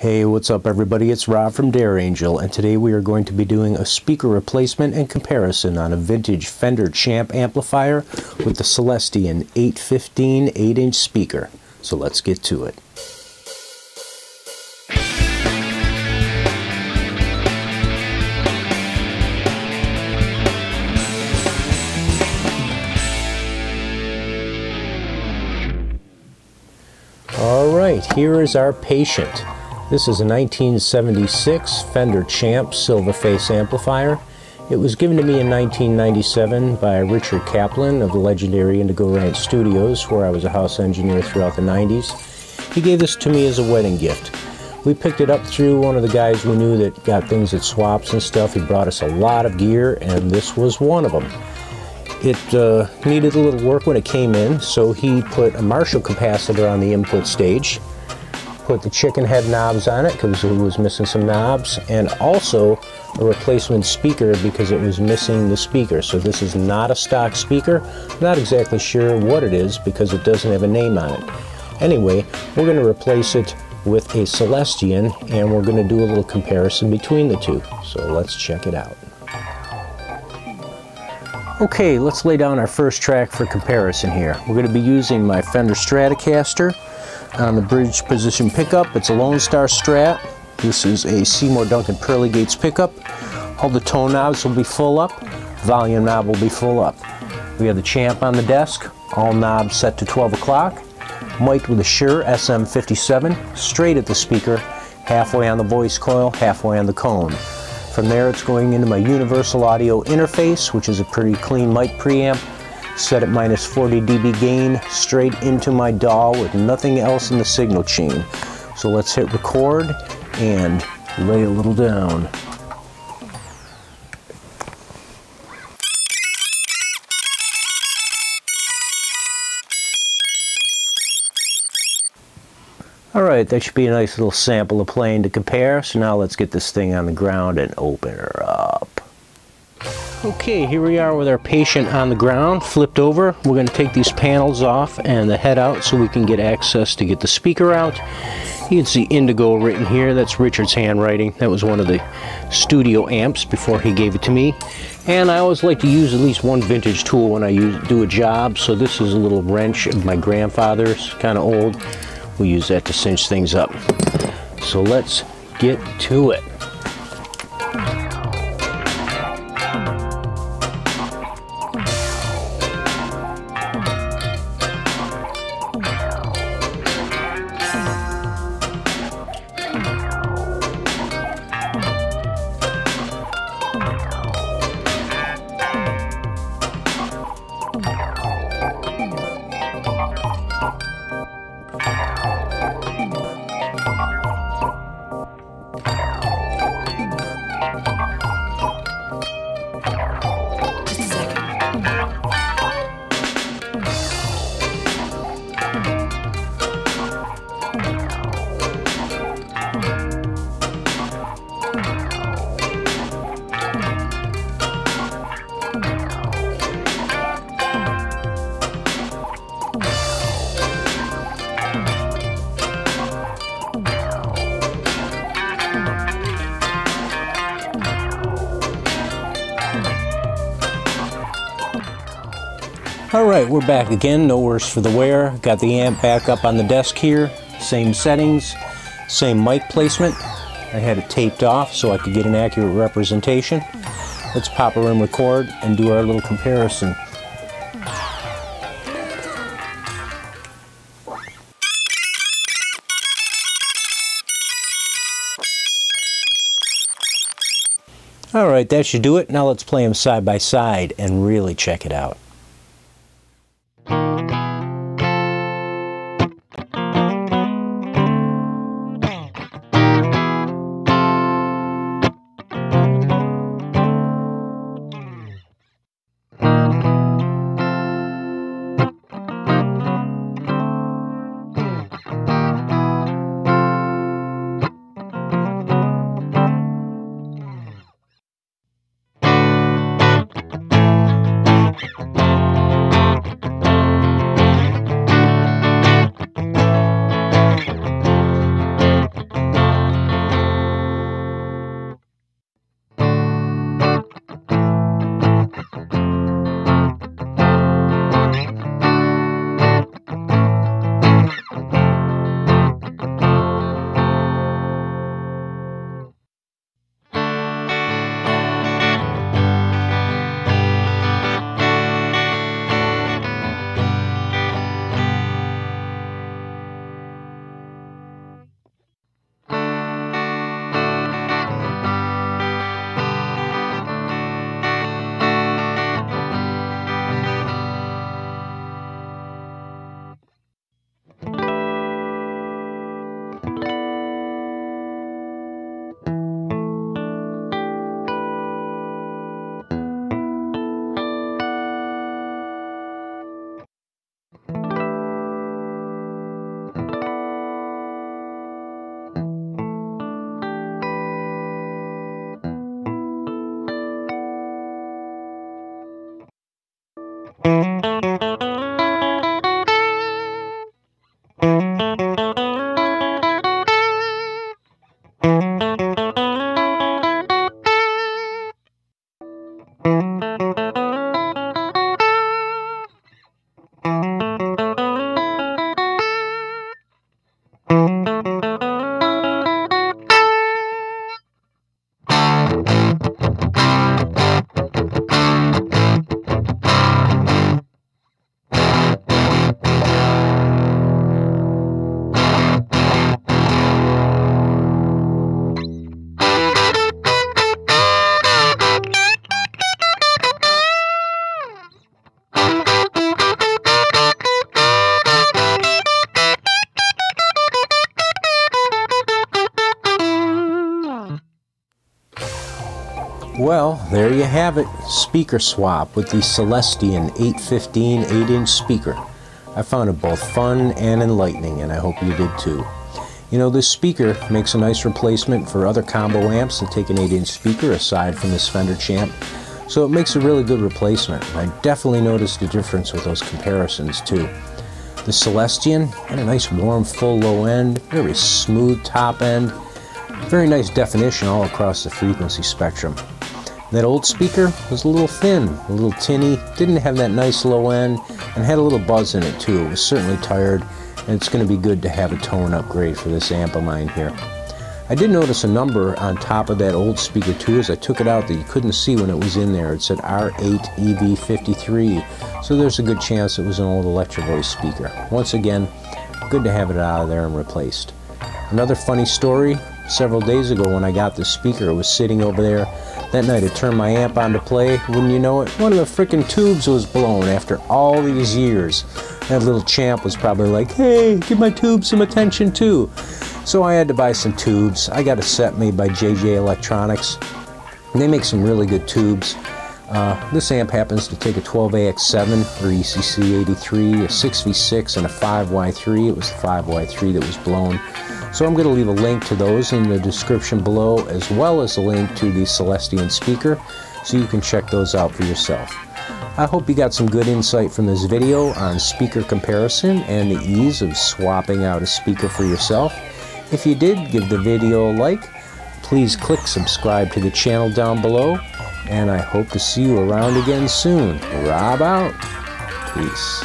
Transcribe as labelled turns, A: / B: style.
A: Hey, what's up everybody? It's Rob from Dare Angel, and today we are going to be doing a speaker replacement and comparison on a vintage Fender Champ amplifier with the Celestion 815 8-inch speaker. So let's get to it. Alright, here is our patient. This is a 1976 Fender Champ Silverface amplifier. It was given to me in 1997 by Richard Kaplan of the legendary Indigo Ranch Studios, where I was a house engineer throughout the 90s. He gave this to me as a wedding gift. We picked it up through one of the guys we knew that got things at swaps and stuff. He brought us a lot of gear, and this was one of them. It needed a little work when it came in, so he put a Marshall capacitor on the input stage, put the chicken head knobs on it because it was missing some knobs, and also a replacement speaker because it was missing the speaker. So this is not a stock speaker. Not exactly sure what it is because it doesn't have a name on it. Anyway, we're going to replace it with a Celestion, and we're going to do a little comparison between the two. So let's check it out. Okay, let's lay down our first track for comparison here. We're going to be using my Fender Stratocaster on the bridge position pickup. It's a Lone Star Strat. This is a Seymour Duncan Pearly Gates pickup. All the tone knobs will be full up. Volume knob will be full up. We have the Champ on the desk. All knobs set to 12 o'clock. Mic'd with a Shure SM57 straight at the speaker, halfway on the voice coil, halfway on the cone. From there it's going into my Universal Audio interface, which is a pretty clean mic preamp, set at minus 40 dB gain, straight into my DAW with nothing else in the signal chain. So let's hit record and lay a little down. Alright, that should be a nice little sample of playing to compare. So now let's get this thing on the ground and open her up. Okay, here we are with our patient on the ground, flipped over. We're going to take these panels off and the head out so we can get access to get the speaker out. You can see Indigo written here. That's Richard's handwriting. That was one of the studio amps before he gave it to me. And I always like to use at least one vintage tool when I do a job. So this is a little wrench of my grandfather's, kind of old. We use that to cinch things up. So let's get to it. Alright, we're back again, no worse for the wear. Got the amp back up on the desk here, same settings, same mic placement. I had it taped off so I could get an accurate representation. Let's pop her in record and do our little comparison. Alright, that should do it. Now let's play them side by side and really check it out. Well, there you have it. Speaker swap with the Celestion 815 8-inch speaker. I found it both fun and enlightening, and I hope you did too. You know, this speaker makes a nice replacement for other combo amps that take an 8-inch speaker aside from this Fender Champ. So it makes a really good replacement. I definitely noticed a difference with those comparisons too. The Celestion had a nice warm full low end, very smooth top end, very nice definition all across the frequency spectrum. That old speaker was a little thin, a little tinny, didn't have that nice low end, and had a little buzz in it too. It was certainly tired, and it's going to be good to have a tone upgrade for this amp of mine here. I did notice a number on top of that old speaker too as I took it out that you couldn't see when it was in there. It said R8EV53, so there's a good chance it was an old Electro Voice speaker. Once again, good to have it out of there and replaced. Another funny story, several days ago when I got this speaker, it was sitting over there. That night I turned my amp on to play, wouldn't you know it, one of the frickin' tubes was blown after all these years. That little champ was probably like, hey, give my tube some attention too. So I had to buy some tubes. I got a set made by JJ Electronics. And they make some really good tubes. This amp happens to take a 12AX7 for ECC83, a 6V6, and a 5Y3. It was the 5Y3 that was blown. So I'm going to leave a link to those in the description below, as well as a link to the Celestion speaker, so you can check those out for yourself. I hope you got some good insight from this video on speaker comparison and the ease of swapping out a speaker for yourself. If you did, give the video a like. Please click subscribe to the channel down below, and I hope to see you around again soon. Rob out. Peace.